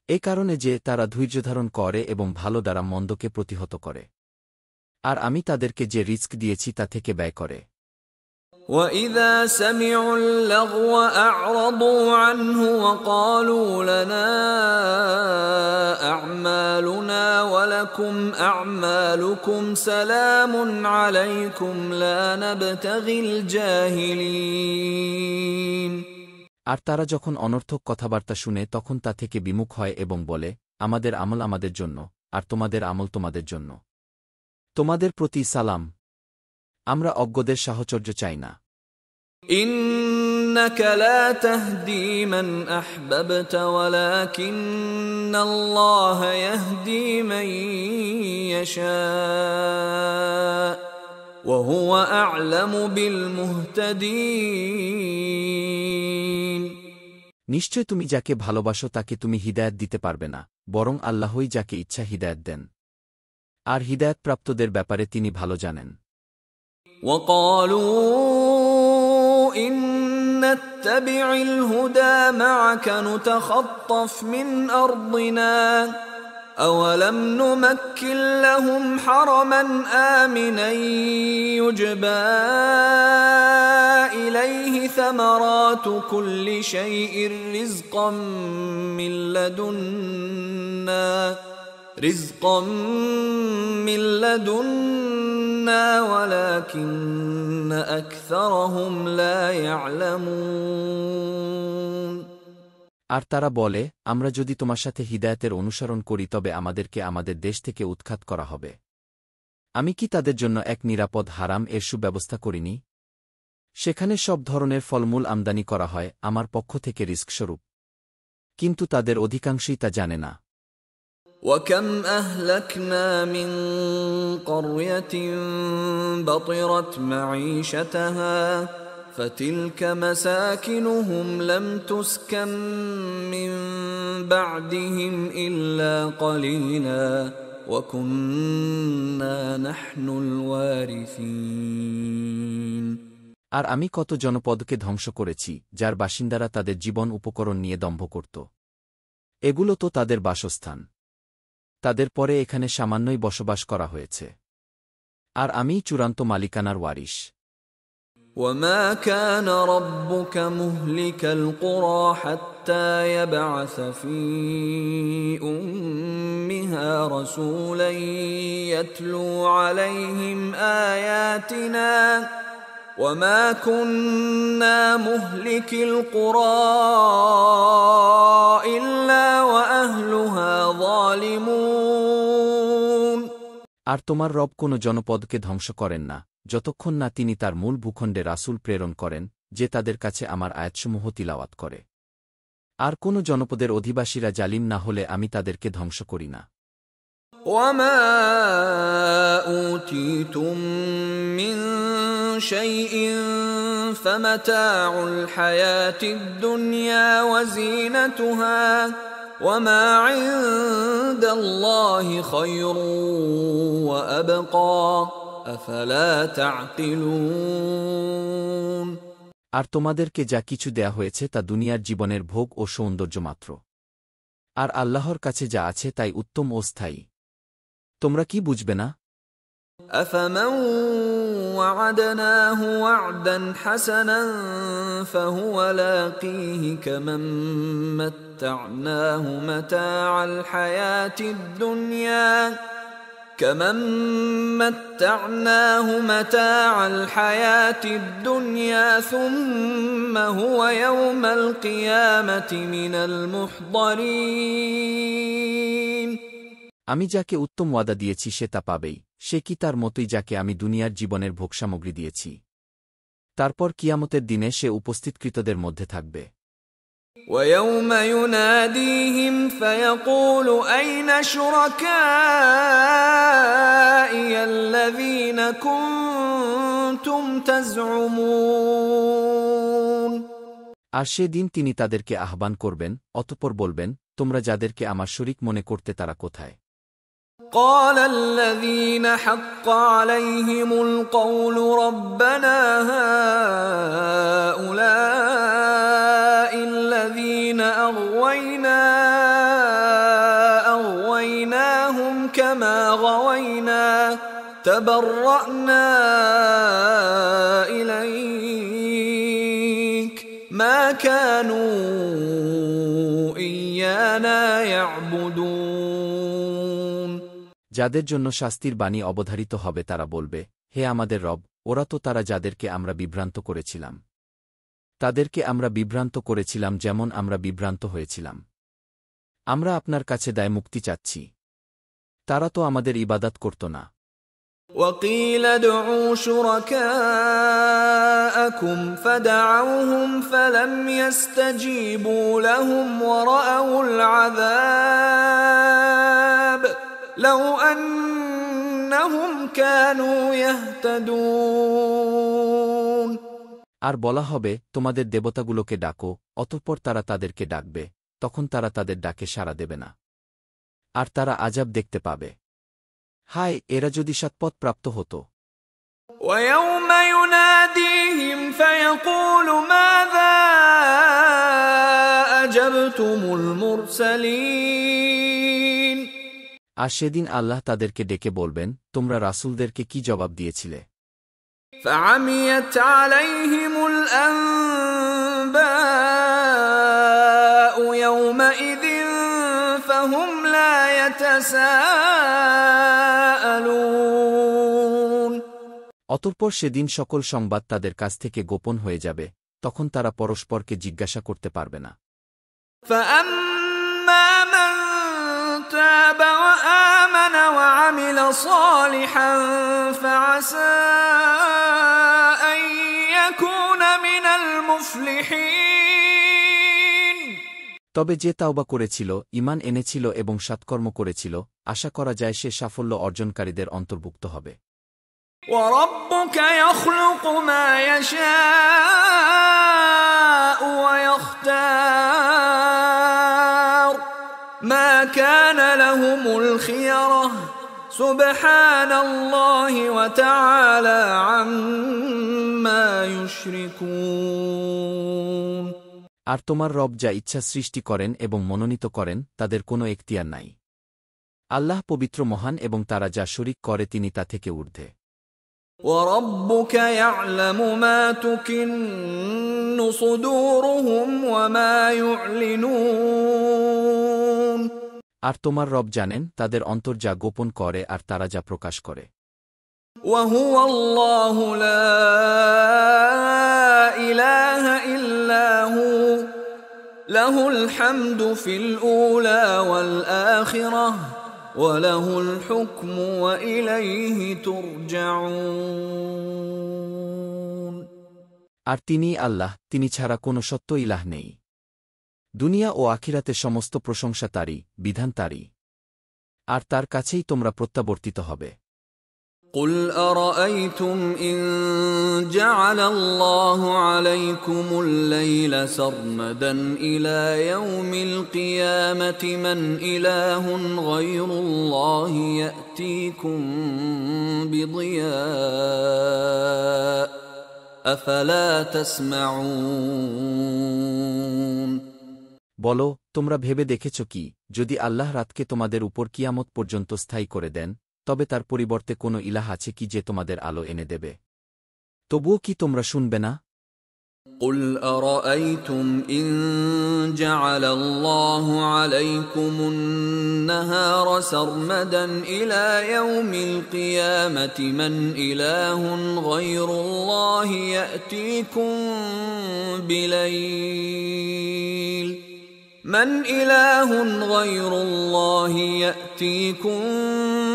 এ কারণে যে তারা ধৈর্যধারণ করে এবং ভালো দ্বারা মন্দকে প্রতিহত করে, আর আমি তাদেরকে যে রিস্ক দিয়েছি তা থেকে ব্যয় করে। وَإِذَا سَمِعُوا اللَّغْوَ أَعْرَضُوا عَنْهُ وَقَالُوا لَنَا أَعْمَالُنَا وَلَكُمْ أَعْمَالُكُمْ سَلَامٌ عَلَيْكُمْ لَا نَبْتَغِي الْجَاهِلِينَ। আর তারা যখন অনর্থক কথাবার্তা শুনে তখন তা থেকে বিমুখ হয় এবং বলে, আমাদের আমল আমাদের জন্য, আর তোমাদের আমল তোমাদের জন্য, তোমাদের প্রতি সালাম, আমরা অজ্ঞদের সাহচর্য চাই না। إنك لا تهدي من أحببت ولكن الله يهدي من يشاء وهو أعلم بالمهتدين। নিশ্চয় তুমি যাকে ভালোবাসো তাকে তুমি হিদায়াত দিতে পারবে না, বরং আল্লাহই যাকে ইচ্ছা হিদায়াত দেন, আর হিদায়াতপ্রাপ্তদের ব্যাপারে তিনি ভালো জানেন। وقالوا إن نتبع الهدى معك نتخطف من أرضنا أولم نمكن لهم حرما آمنا يجبى إليه ثمرات كل شيء رزقا من لدنا ولكن أكثرهم لا يعلمون। আর তারা বলে, আমরা যদি তোমার সাথে হিদায়াতের অনুসরণ করি তবে আমাদেরকে আমাদের দেশ থেকে উৎখাত করা হবে। আমি কি তাদের জন্য এক নিরাপদ হারাম এর সুব্যবস্থা করিনি? সেখানে সব ধরনের ফলমূল আমদানি করা হয় আমার পক্ষ থেকে রিস্কস্বরূপ, কিন্তু তাদের অধিকাংশই তা জানে না। وكم أهلكنا من قرية بطرت معيشتها فتلك مساكنهم لم تسكن من بعدهم إلا قليلا وكنا نحن الوارثين আর আমি কত জনপদকে ধ্বংস করেছি যার বাসিন্দারা তাদের জীবন উপকরণ নিয়ে দম্ভ করত। এগুলো তো তাদের বাসস্থান। তাদের পরে এখানে সামান্যই বসবাস করা হয়েছে। আর আমিই চূড়ান্ত মালিকানার ওয়ারিশ। وما كان ربك مهلك القرى حتى يبعث في أمها رسولا يتلو عليهم آياتنا وما كنا مهلك القرى إلا وأهلها ظالمون আর তোমার রব কোনো জনপদকে ধ্বংস করেন না যতক্ষণ না তিনি তার মূল ভূখণ্ডে রাসূল প্রেরণ করেন যে তাদের কাছে আমার আয়াতসমূহ তিলাওয়াত করে। আর কোনো জনপদের অধিবাসীরা জালিম না হলে আমি তাদেরকে ধ্বংস করি না। وما أوتيتم من شيء فمتاع الحياة الدنيا وزينتها وما عند الله خير وأبقى أفلا تعقلون আর তোমাদেরকে যা কিছু দেয়া হয়েছে তা দুনিয়ার জীবনের ভোগ ও সৌন্দর্য মাত্র। আর আল্লাহর কাছে যা আছে তাই উত্তম ও স্থায়ী। তোমরা কি বুঝবে না? أفمن وعدناه وعدا حسنا فهو لاقيه كمن متعناه متاع الحياة الدنيا ثم هو يوم القيامة من المحضرين আমি যাকে উত্তম ওয়াদা দিয়েছি সে তা পাবেই। সে কি তার মতোই যাকে আমি দুনিয়ার জীবনের ভোগসামগ্রী দিয়েছি? তারপর কিয়ামতের দিনে সে উপস্থিতকৃতদের মধ্যে থাকবে। ويوم يناديهم فيقول أين شركائي الذين كنتم تزعمون আর সেদিন তিনি তাদেরকে আহ্বান করবেন, অতঃপর বলবেন, তোমরা যাদেরকে আমার শরীক মনে করতে তারা কোথায়? قال الذين حق عليهم القول ربنا هؤلاء الذين أغويناهم كما غوينا تبرأنا إليك ما كانوا إيانا يعبدون যাদের জন্য শাস্তির বাণী অবধারিত হবে তারা বলবে, হে আমাদের রব, ওরা তো তারা যাদেরকে আমরা বিভ্রান্ত করেছিলাম। তাদেরকে আমরা বিভ্রান্ত করেছিলাম যেমন আমরা বিভ্রান্ত হয়েছিলাম। আমরা আপনার কাছে দায় মুক্তি চাচ্ছি। তারা তো আমাদের ইবাদত করত না। وقيل ادعوا شركاءكم فدعوهم فلم يستجيبوا لهم ورأوا العذاب لو أنهم كانوا يهتدون আর বলা হবে, তোমাদের দেবতাগুলোকে ডাকো, অতঃপর তারা তাদেরকে ডাকবে, তখন তারা তাদের ডাকে সাড়া দেবে না। আর তারা আযাব দেখতে পাবে। হায়, এরা যদি সৎপথ প্রাপ্ত হতো। ويوم يناديهم فيقول ماذا أجبتم المرسلين আর সেদিন আল্লাহ তাদেরকে ডেকে বলবেন, তোমরা রাসূলদেরকে কি জবাব দিয়েছিলে? فعميت عليهم الأنباء يومئذ فهم لا يتساءلون অতঃপর সেদিন সকল সংবাদ তাদের কাছ থেকে গোপন হয়ে যাবে, তখন তারা পরস্পরকে জিজ্ঞাসা করতে পারবে না। فأما من تاب وآمن وعمل صالحا فعسى أن يكون من المفلحين তবে যে তাওবা করেছিল, ঈমান এনেছিল এবং সৎকর্ম করেছিল, আশা করা যায় সে সাফল্য অর্জনকারীদের অন্তর্ভুক্ত হবে। وَرَبُّكَ يَخْلُقُ مَا يَشَاءُ وَيَخْتَارُ مَا كَانَ لَهُمُ الْخِيَرَةُ সুবহানাল্লাহি ওয়া তাআলা আম্মা ইউশরিকুন। আর তোমার রব যা ইচ্ছা সৃষ্টি করেন এবং মনোনীত করেন তাদের কোনো এখতিয়ার নাই। আল্লাহ পবিত্র মহান এবং তারা যা শরিক করে তিনি তা থেকে ঊর্ধ্বে। وَرَبُّكَ يَعْلَمُ مَا تُكِنُّ صُدُورُهُمْ وَمَا يُعْلِنُونَ। আর তোমার রব জানেন তাদের অন্তর যা গোপন করে আর তারা যা প্রকাশ করে। وَهُوَ اللَّهُ لَا إِلَٰهَ إِلَّا هُوَ لَهُ الْحَمْدُ فِي الْأُولَى وَالْآخِرَةِ وَلَهُ الْحُكْمُ وَإِلَيْهِ تُرْجَعُونَ। আর তিনিই আল্লাহ, তিনি ছাড়া কোনো সত্য ইলাহ নেই। দুনিয়া ও আখিরাতে সমস্ত প্রশংসা তারই, বিধান তারই। আর তার কাছেই তোমরা প্রত্যাবর্তিত হবে। قُلْ أَرَأَيْتُمْ إِن جَعَلَ اللَّهُ عَلَيْكُمُ اللَّيْلَ سَرْمَدًا إِلَى يَوْمِ الْقِيَامَةِ مَنْ إِلَٰهٌ غَيْرُ اللَّهِ يَأْتِيكُم بِضِيَاءٍ أَفَلَا تَسْمَعُونَ। বলো, তোমরা ভেবে দেখেছ কি, যদি আল্লাহ রাতকে তোমাদের উপর কিয়ামত পর্যন্ত স্থায়ী করে দেন, তবে তার পরিবর্তে কোনো ইলাহ আছে কি যে তোমাদের আলো এনে দেবে? তবুও কি তোমরা শুনবে না? قُلْ أَرَأَيْتُمْ إِن جَعَلَ اللَّهُ عَلَيْكُمُ النَّهَارَ سَرْمَدًا إِلَى يَوْمِ الْقِيَامَةِ مَنْ إِلَٰهٌ غَيْرُ اللَّهِ يَأْتِيكُم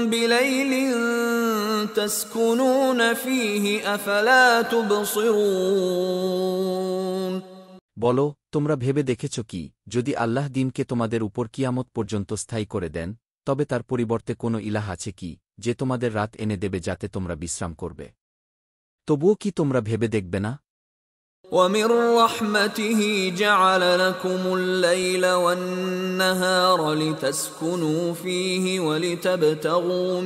بِلَيْلٍ تَسْكُنُونَ فِيهِ أَفَلَا تُبْصِرُونَ। বলো, তোমরা ভেবে দেখেছ কি, যদি আল্লাহ দিনকে তোমাদের উপর কিয়ামত পর্যন্ত স্থায়ী করে দেন, তবে তার পরিবর্তে কোনো ইলাহ আছে কি যে তোমাদের রাত এনে দেবে যাতে তোমরা বিশ্রাম করবে? তবুও কি তোমরা ভেবে দেখবে না? وَمِن رَّحْمَتِهِ جَعَلَ لَكُمُ اللَّيْلَ وَالنَّهَارَ لِتَسْكُنُوا فِيهِ وَلِتَبْتَغُوا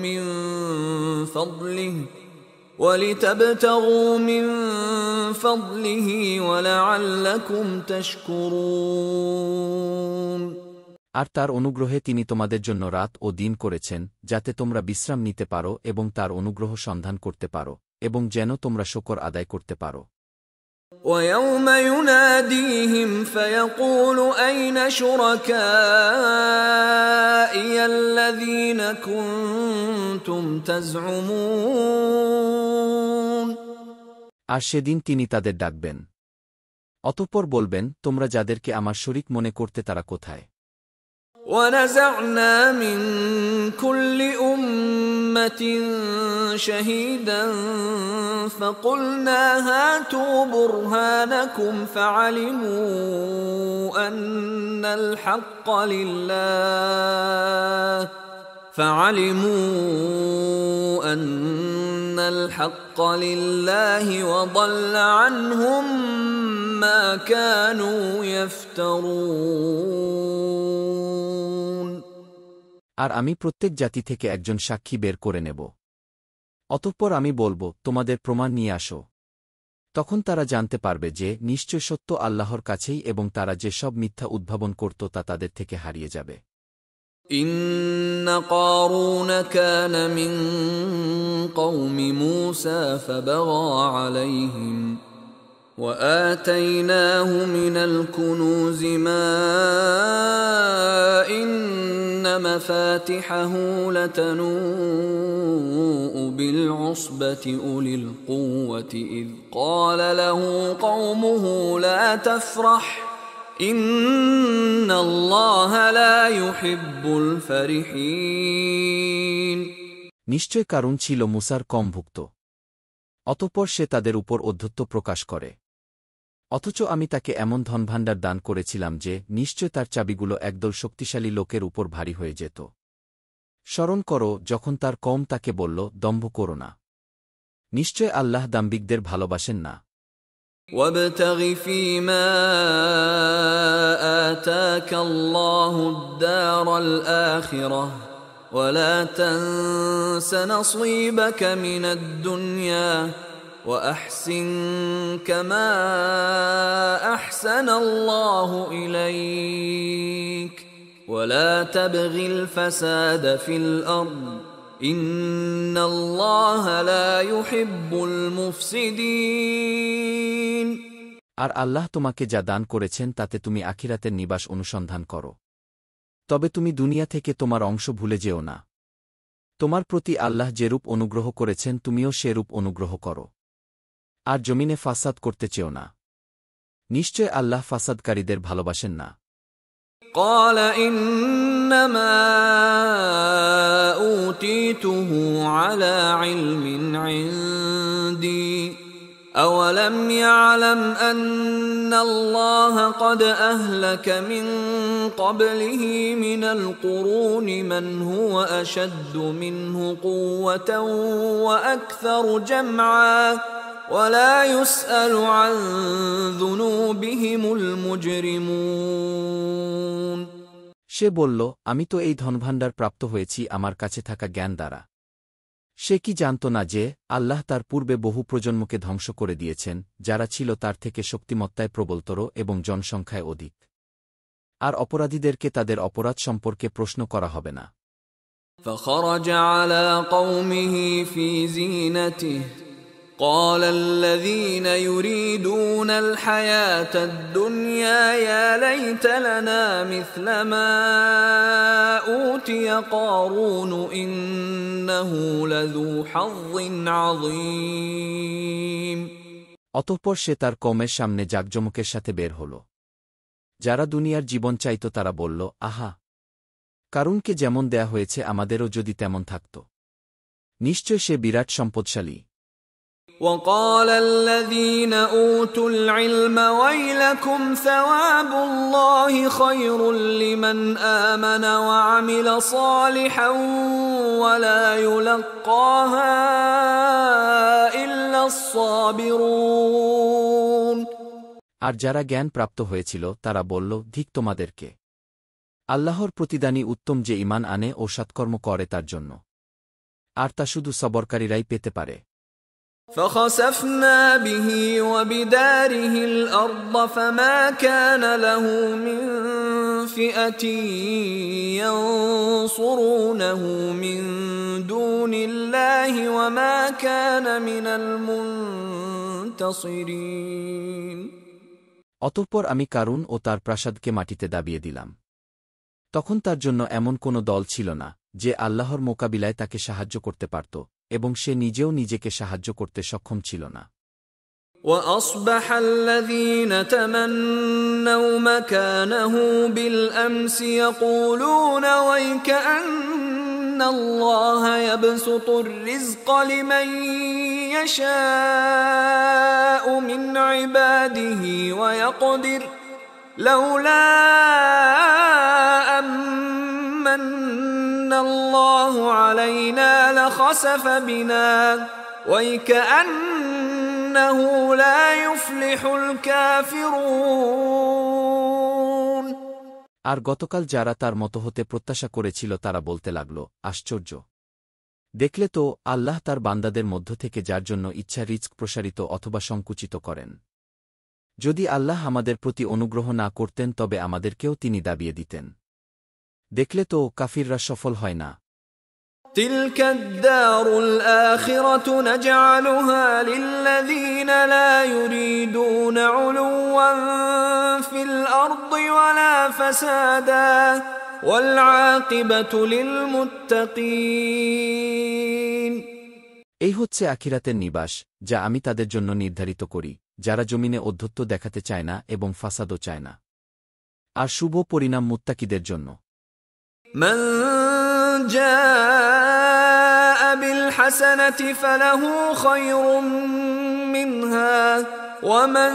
مِن فَضْلِهِ وَلَعَلَّكُمْ تَشْكُرُونَ। আর তার অনুগ্রহে তিনি তোমাদের জন্য রাত ও দিন করেছেন যাতে তোমরা বিশ্রাম নিতে পারো এবং তার অনুগ্রহ সন্ধান করতে পারো, এবং যেন তোমরা শুকর আদায় করতে পারো। وَيَوْمَ يُنَادِيهِمْ فَيَقُولُ أَيْنَ شُرَكَائِيَ الَّذِينَ كُنتُمْ تَزْعُمُونَ। আর সেদিন তিনি তাদের ডাকবেন। অতঃপর বলবেন, তোমরা যাদেরকে আমার শরীক মনে করতে তারা কোথায়? وَنَزَعْنَا مِن كُلِّ أُمَّةٍ شَهِيدًا فَقُلْنَا هَاتُوا بُرْهَانَكُمْ فَعَلِمُوا أَنَّ الْحَقَّ لِلَّهِ وَضَلَّ عَنْهُم مَّا كَانُوا يَفْتَرُونَ। আর আমি প্রত্যেক জাতি থেকে একজন সাক্ষী বের করে নেব। অতঃপর আমি বলব, তোমাদের প্রমাণ নিয়ে আসো। তখন তারা জানতে পারবে যে নিশ্চয় সত্য আল্লাহর কাছেই এবং তারা যে সব মিথ্যা উদ্ভাবন করত তা তাদের থেকে হারিয়ে যাবে। إِنَّ قَارُونَ كَانَ مِن قَوْمِ مُوسَىٰ فَبَغَىٰ عَلَيْهِمْ وَآتَيْنَاهُ مِنَ الْكُنُوزِ مَا إِنَّ مَفَاتِحَهُ لَتَنُوءُ بِالْعُصْبَةِ أُولِي الْقُوَّةِ إِذْ قَالَ لَهُ قَوْمُهُ لَا تَفْرَحْ إِنَّ اللَّهَ لَا يُحِبُّ الْفَرِحِينَ। নিশ্চয় কারুন ছিল মুসার কমভুক্ত। অতঃপর সে তাদের উপর অধ্যত্ব প্রকাশ করে। অথচ আমি তাকে এমন ধনভাণ্ডার দান করেছিলাম যে নিশ্চয় তার চাবিগুলো একদল শক্তিশালী লোকের উপর ভারী হয়ে যেত। স্মরণ করো যখন তার কওম তাকে বলল, দম্ভ করো না। নিশ্চয় আল্লাহ দাম্ভিকদের ভালোবাসেন না। وَابْتَغِ فِيمَا آتَاكَ اللَّهُ الدَّارَ الْآخِرَةَ ولا تنس نصيبك من الدنيا وأحسن كما أحسن الله إليك ولا تبغ الفساد في الأرض إن الله لا يحب المفسدين। আর আল্লাহ তোমাকে যা দান করেছেন তাতে তুমি আখিরাতের নিবাস অনুসন্ধান করো। তবে তুমি দুনিয়া থেকে তোমার অংশ ভুলে যেও না। তোমার প্রতি আল্লাহ যেরূপ অনুগ্রহ করেছেন তুমিও সেরূপ অনুগ্রহ করো। আর জমিনে ফাসাদ করতে চেও না। নিশ্চয় আল্লাহ ফাসাদকারীদের ভালোবাসেন না। قال إنما أوتيته على علم عندي أولم يعلم أن الله قد أهلك من قبله من القرون من هو أشد منه قوة وأكثر جمعا ولا يسأل عن ذنوبهم المجرمون। সে বলল, আমি তো এই ধনভাণ্ডার প্রাপ্ত হয়েছি আমার কাছে থাকা জ্ঞান দ্বারা। সে কি জানত না যে আল্লাহ তার পূর্বে বহু প্রজন্মকে ধ্বংস করে দিয়েছেন যারা ছিল তার থেকে শক্তিমত্তায় প্রবলতর এবং জনসংখ্যায় অধিক। আর অপরাধীদেরকে তাদের অপরাধ সম্পর্কে প্রশ্ন করা হবে না। فخرج على قومه في زينته قال الذين يريدون الحياة الدنيا يا ليت لنا مثل ما أوتي قارون إنه لذو حظ عظيم। অতঃপর সে তার কওমের সামনে জাকজমকের সাথে বের হল। যারা দুনিয়ার জীবন চাইত তারা বলল, আহা, কারুনকে যেমন দেয়া হয়েছে আমাদেরও যদি তেমন থাকত। নিশ্চয় সে বিরাট সম্পদশালী। وقال الذين أوتوا العلم ويلكم ثواب الله خير لمن آمن وعمل صالحا ولا يلقاها إلا الصابرون। আর যারা জ্ঞান প্রাপ্ত হয়েছিল তারা বলল, ধিক তোমাদেরকে। আল্লাহর প্রতিদানই উত্তম যে ঈমান আনে ও সৎকর্ম করে তার জন্য। আর তা শুধু সবরকারীরাই পেতে পারে। فخسفنا به وبداره الأرض فما كان له من فئة ينصرونه من دون الله وما كان من المنتصرين। অতঃপর আমি কারুন ও তার প্রাসাদকে মাটিতে দাবিয়ে দিলাম। তখন তার জন্য এমন কোনো দল ছিল না যে আল্লাহর মোকাবিলায় তাকে সাহায্য করতে পারত, এবং সে নিজেও নিজেকে সাহায্য করতে সক্ষম ছিল না। وأصبح الذين تمنوا مكانه بالأمس يقولون ويكأن الله يبسط الرزق لمن يشاء من عباده ويقدر لولا أمن الله علينا لخسف بنا ويكأنه لا يفلح الكافرون। আর গতকাল যারা তার মতো হতে প্রত্যাশা করেছিল তারা বলতে লাগল, আশ্চর্য! দেখলে তো আল্লাহ তার বান্দাদের মধ্য থেকে যার জন্য ইচ্ছা রিজক প্রসারিত অথবা সংকুচিত করেন। যদি আল্লাহ আমাদের প্রতি অনুগ্রহ না করতেন তবে আমাদেরকেও তিনি দাবিয়ে দিতেন। দেখলে তো কাফিররা সফল হয় না। تلك الدار الآخرة نجعلها للذين لا يريدون علوا في الأرض ولا فسادا والعاقبة للمتقين। এই হচ্ছে আখিরাতের নিবাস যা আমি তাদের জন্য নির্ধারিত করি, যারা জমিনে অধ্যত্ব দেখাতে চায় না এবং ফাসাদও চায় না। আর শুভ পরিণাম মুত্তাকিদের জন্য। من جاء بالحسنة فله خير منها ومن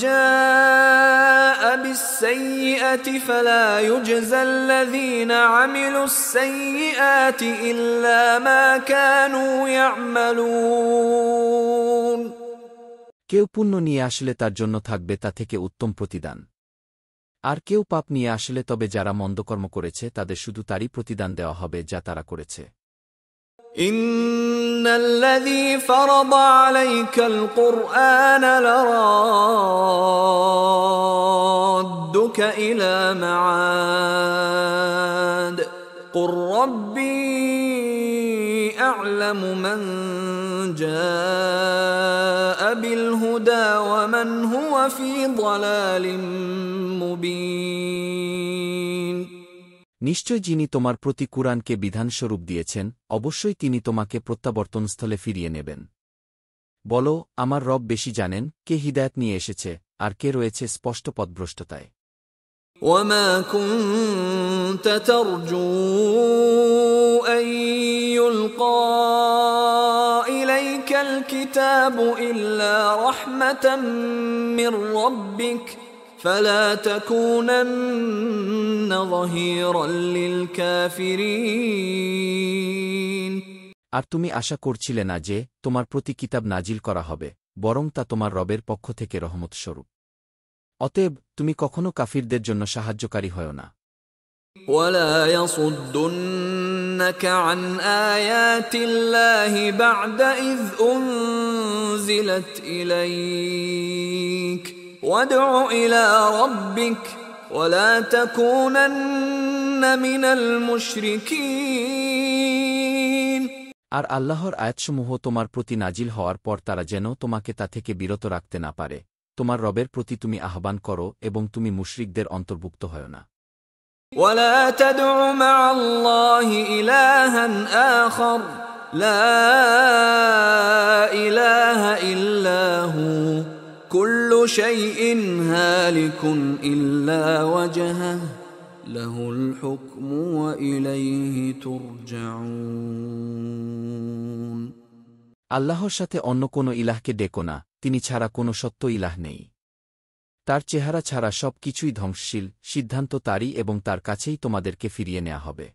جاء بالسيئة فلا يجزى الذين عملوا السيئات إلا ما كانوا يعملون। কেউ পুণ্য নিয়ে আসলে তার জন্য থাকবে তা থেকে উত্তম প্রতিদান। আর কেউ পাপ নিয়ে আসলে তবে যারা মন্দকর্ম করেছে তাদের শুধু তারই প্রতিদান দেওয়া হবে যা তারা করেছে। ইন্নাল্লাযী ফারাদা আলাইকাল কুরআন লারাদ্দুকা ইলা মাআদ কুর রাব্বী আ'লামু মান জাআ বিল হুদা ওয়া মান হুয়া ফী দালালিম মুবিন। নিশ্চয় যিনি তোমার প্রতি কুরআনকে বিধানস্বরূপ দিয়েছেন অবশ্যই তিনি তোমাকে প্রত্যাবর্তনস্থলে ফিরিয়ে নেবেন। বলো, আমার রব বেশি জানেন কে হিদায়াত নিয়ে এসেছে আর কে রয়েছে স্পষ্ট পথভ্রষ্টতায়। وما كنت ترجو أن يلقى إليك الكتاب إلا رحمة من ربك فلا تكونن ظهيرا للكافرين। আর তুমি আশা করছিলে না যে তোমার প্রতি কিতাব নাজিল করা হবে, বরং তা তোমার রবের পক্ষ থেকে রহমতস্বরূপ। অতএব তুমি কখনো কাফিরদের জন্য সাহায্যকারী হয় না। ولا يصدنك عن آيات الله بعد إذ أنزلت إليك وادع إلى ربك ولا تكونن من المشركين। আর আল্লাহর আয়াতসমূহ তোমার প্রতি নাজিল হওয়ার পর তারা যেন তোমাকে তা থেকে বিরত রাখতে না পারে, তোমার রবের প্রতি তুমি আহ্বান করো এবং তুমি মুশরিকদের অন্তর্ভুক্ত হয় না। ولا تدع مع الله إلها آخر لا إله إلا هو كل شيء هالك إلا وجهه له الحكم وإليه ترجعون। আল্লাহর সাথে অন্য কোনো ইলাহকে ডেকো না, তিনি ছাড়া কোনো সত্য ইলাহ নেই। তার চেহারা ছাড়া সব কিছুই ধ্বংসশীল, সিদ্ধান্ত তারই এবং তার কাছেই তোমাদেরকে ফিরিয়ে নেওয়া হবে।